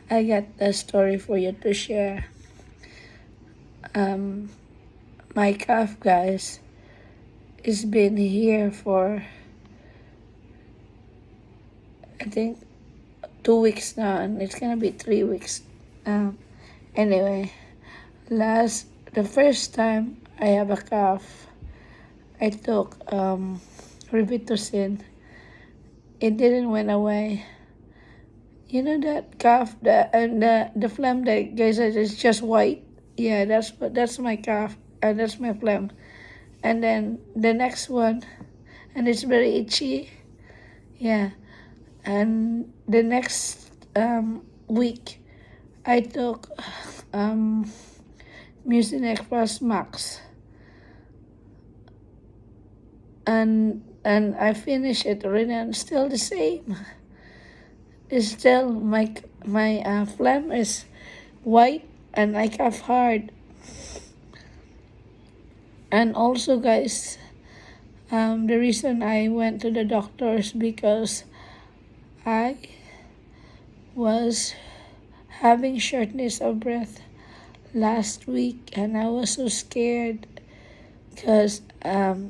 I got a story for you to share. My calf, guys, it's been here for, I think, 2 weeks now, and it's gonna be 3 weeks. Anyway, the first time I have a calf, I took Robitussin. It didn't went away. You know that calf, the phlegm that guys is just white. Yeah, that's my calf, and that's my phlegm. And then the next one, and it's very itchy. Yeah, and the next week, I took Mucinex Plus Max, and I finished it already, and still the same. It's still my phlegm is white, and I cough hard. And also, guys, the reason I went to the doctor is because I was having shortness of breath last week, and I was so scared because I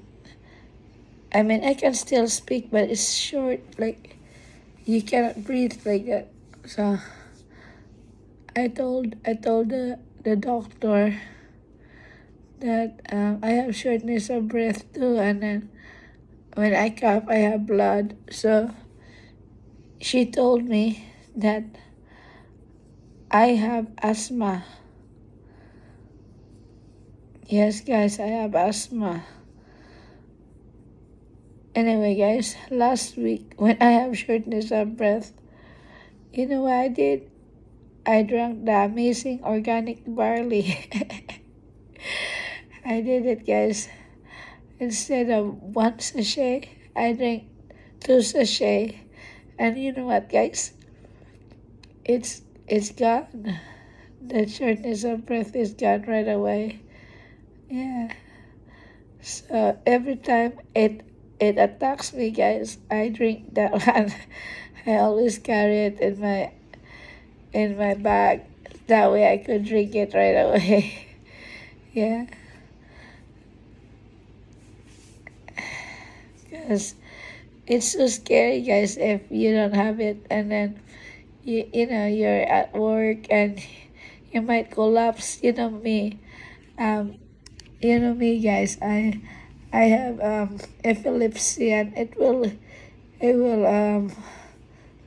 can still speak, but it's short, like you cannot breathe like that. So I told the doctor that I have shortness of breath too, and then when I cough, I have blood. So she told me that I have asthma. Yes, guys, I have asthma. Anyway, guys, last week when I have shortness of breath, you know what I did? I drank the amazing organic barley. I did it, guys. Instead of 1 sachet, I drank 2 sachet. And you know what, guys? It's gone. The shortness of breath is gone right away. Yeah. So every time it attacks me, guys, I drink that one. I always carry it in my bag. That way I could drink it right away. Yeah. Because it's so scary, guys, if you don't have it, and then you're at work and you might collapse. You know me, guys. I have epilepsy, and it will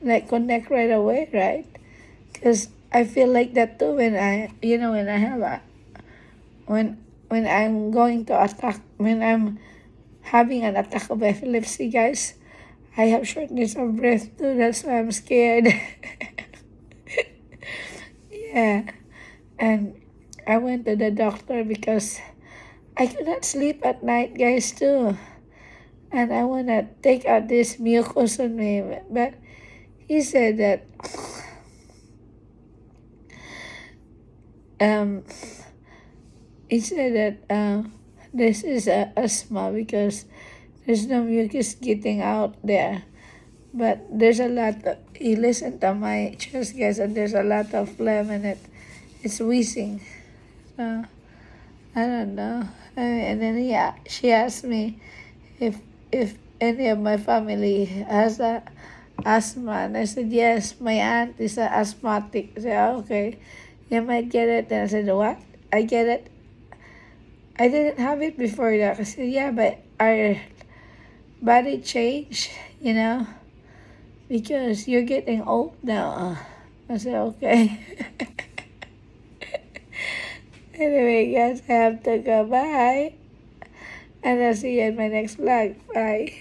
like connect right away, right? Because I feel like that too when when I have when I'm going to attack, when I'm having an attack of epilepsy, guys. I have shortness of breath too. That's why I'm scared. Yeah. And I went to the doctor because I cannot sleep at night, guys, too. And I want to take out this mucus on me. But he said that um, this is asthma because there's no mucus getting out there. But there's a lot of, you listen to my chest, guys, and there's a lot of phlegm in it. It's wheezing. So, I don't know. And then, yeah, she asked me if any of my family has asthma. And I said, yes, my aunt is an asthmatic. I said, oh, okay, you might get it. And I said, what? I get it? I didn't have it before that. I said, yeah, but our body change, because you're getting old now. I said, okay. Anyway, guys, I have to go. Bye. And I'll see you in my next vlog. Bye.